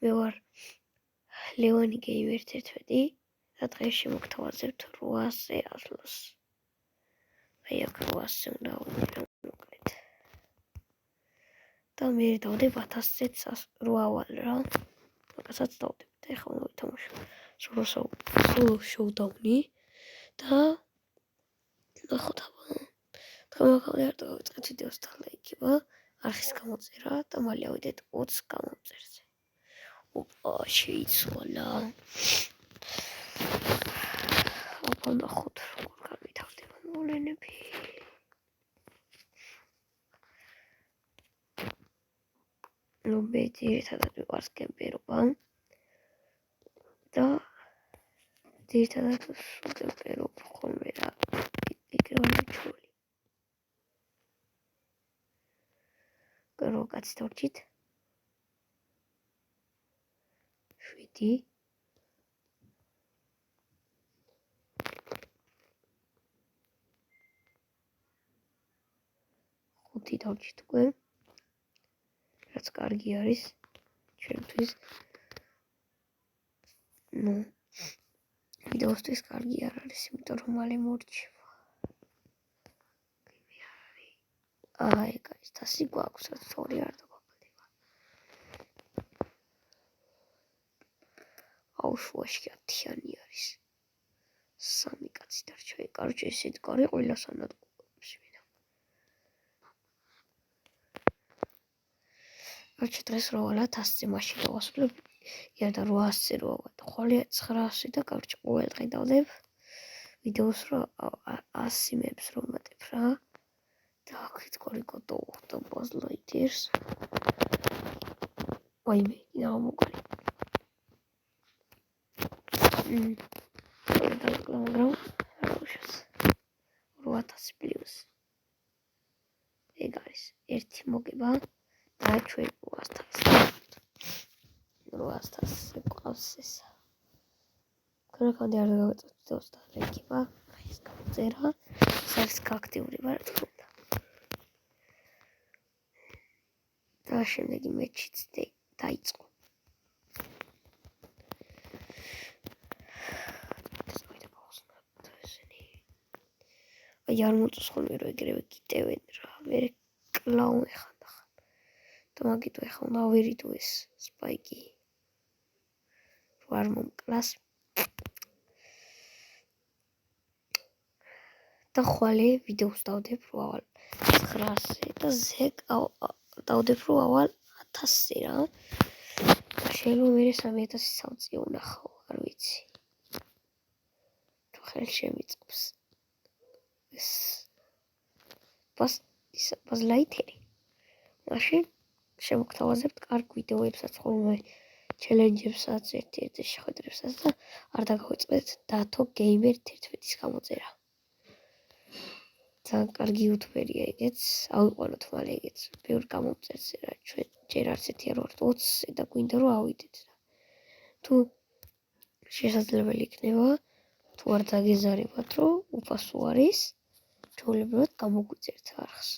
მე ვარ ლევანი გეიმერ 11 და დღეს შემოგთავაზებთ 800-ზე ასლოს. აი აქ 800-ზე უნდა ვიყიდეთ. და მე დავდებ 1000-ზეც 8 ავალ რა. მაგასაც დავდებ და ეხლა უნდა ვითამაშო. სოლო შოუდაუნი და ნახოთ აბა. თამაშობდი არ დავიწყეთ ვიდეოს და ლაიქება, არხის გამოწერა და მალე ავიდეთ 20 გამომწერზე. ოპა, შეიცვალა. აბა ნახოთ როგორ განვითარდება მოვლენები. ნუ მე ძირითადად ვიყავს კემპერობა და ძირითადად კემპერობ ხოლმე რა. იგივე ჩული. კაცი თორჩით 7 5 თორჩით უკვე რაც კარგი არის ჩვენთვის ნუ ვიდეოსთვის კარგი არ არის იმიტომ რომ მალე მორჩება აი guys თასი გვაქვს სწორი არ დაგვაკლდება აუ შუაში 10-იანი არის 3 კაცი დარჩა კაროჩე ეს ედგარი ყველას ანადგურებს ვიდა არჩე დღეს რა ვალა 1000-ზე მაშინ დავასრულებ იარდა 800-ზე რა ვატა ხოლე 900 და კაროჩე ყოველ დღე დავდებ ვიდეოს რა 100 მებს რომ ვატებ რა და აქეთ კორიკოტო და ბაზლაიტერს ვაიმე ნამოგარი მაგრამ როშას 800 პლუს ეგ არის ერთი მოგება და ჩვენ 800 ყავს ესა ქრაკანდი არ გავაწევთ და ლექება ის გამოწერა ეს აქტიური ვარ თქო და შემდეგი მეჩიც დაიწყო აი არ მოწოს ხოლმე რომ ეგრევე გიტევენ რა მე კლაუნი ხანდახან და მაგიტო ეხლა უნდა ვირიდო ეს სპაიკი ვარ მომკლას და ხვალე ვიდეოს დავდებ რო ავალ 900 და ზე დავდებ რო ავალ 1000-ზე რა შეიძლება მე 3000 სამწი უნახო არ ვიცი თუ ხელ შემიწყობს ეს ბაზლაიტერი მაშინ შემოგთავაზებთ კარგ ვიდეოებსაც ხოლმე ჩელენჯებსაც ერთ-ერთი შეხვედრებსაც და არ დაგავიწყდეთ დათო გეიმერ 11-ის გამოწერა ძალიან კარგი იუთუბერია ეგეც ავიყვანოთ მალე ეგეც ბევრ გამომწერს რა ჩვენ ჯერ არც ერთი არ ვართ 20-ზე და გვინდა რომ ავიდეთ რა თუ შესაძლებელი იქნება თუ არ დაგეზარებათ რომ უფასო არის ჩვეულებრივად გამოგვიწერთ არხს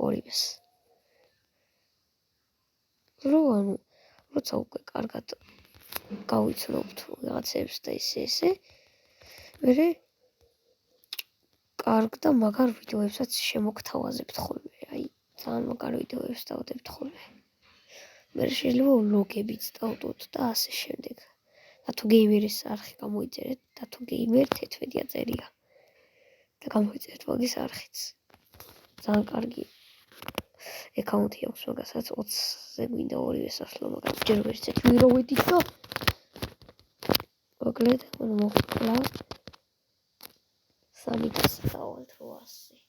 ორივეს რო ანუ როცა უკვე კარგად გავიცნობთ რაღაცებს და ესე მე კარგ და მაგარ ვიდეოებსაც შემოგთავაზებთ ხოლმე აი ძალიან მაგარ ვიდეოებს დავდებთ ხოლმე მე შეიძლება ვლოგებიც დავდოთ და ასე შემდეგ და თუ გეიმერის არხი გამოიწერეთ და თუ გეიმერ 11 აწერია და გამოიწერეთ მაგის არხიც ძალიან კარგი აკაუნტი აქვს მაგასაც 20-ზე გვინდა ორივე სასლო მაგრამ ჯერ ვერ ისეთ ვიროვედით და მოკლედ მოხდა სამიტას დავალთ 800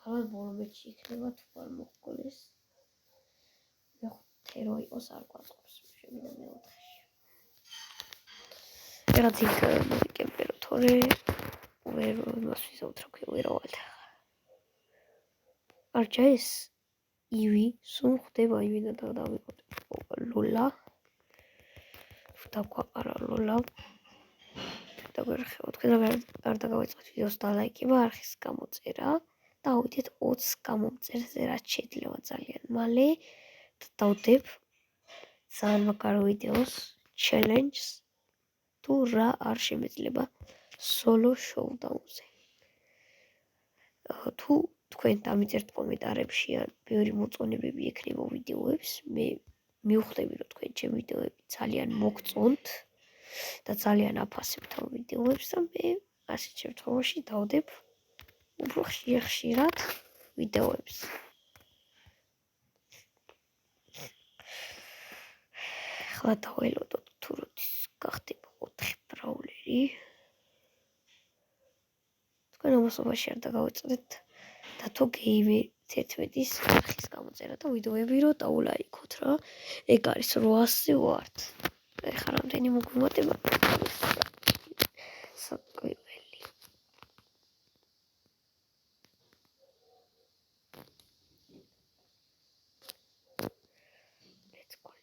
ალბათ ბოლო მეჩი იქნება თუ არ მოხდეს მე რო იყოს არ გვაწყობს შევიდა მეოთხეში რაღაც იქ მოვიკემპერო თორე ვერ მოსვისავთ რა ქვია ვერავად არჩა ეს ივი სულ ხდება იმენა და დავიღოთ ლოლა დავაყარა ლოლა და გერხევთ თქვენ არ დაგავიწყოთ ვიდეოს და ლაიქება არხის გამოწერა და ავიდეთ 20 გამომწერზე რაც შეიძლება ძალიან მალე და დავდებ ძალიან მაგარ ვიდეოს, challenge-ს თუ რა არ შემეძლება solo showdown-ზე. თუ თქვენ დამიწერთ კომენტარებში ან ბევრი მოწონებები ექნება ვიდეოებს, მე მივხვდები, რომ თქვენ ჩემ ვიდეოები ძალიან მოგწონთ და ძალიან აფასებთ ამ ვიდეოებს და მე ასეთ შემთხვევაში დავდებ უფრო ხშირად ვიდეოებს. ახლა დაველოდოთ თუ როდის გახდება 4 ბრაულერი. თქვენ ამასობაში არ დაგავიწყდეთ დათო გეიმერი 11-ის არხის გამოწერა და ვიდეოები რო დაულაიქოთ რა. ეგ არის 800 ვართ. ეხლა რამდენი მოგვიმატება? საკვირველი. Let's go.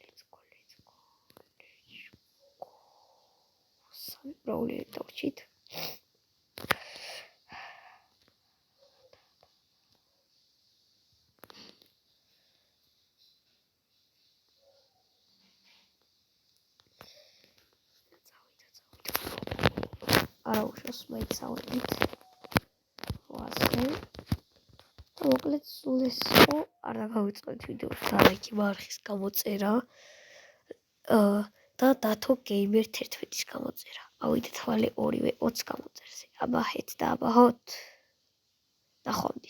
სამი ბრაულერი დავჭით. არა უშავს მაინც ავედით. ვასე. და მოკლედ სულ ეს იყო, არ დაგავიწყდეთ ვიდეოს ლაიქი არხის გამოწერა. და დათო გეიმერ 11-ის გამოწერა. ავიდეთ ხვალე ორივე 20 გამოწერზე. აბა ჰეთ და აბა ჰოთ. ნახვამდის.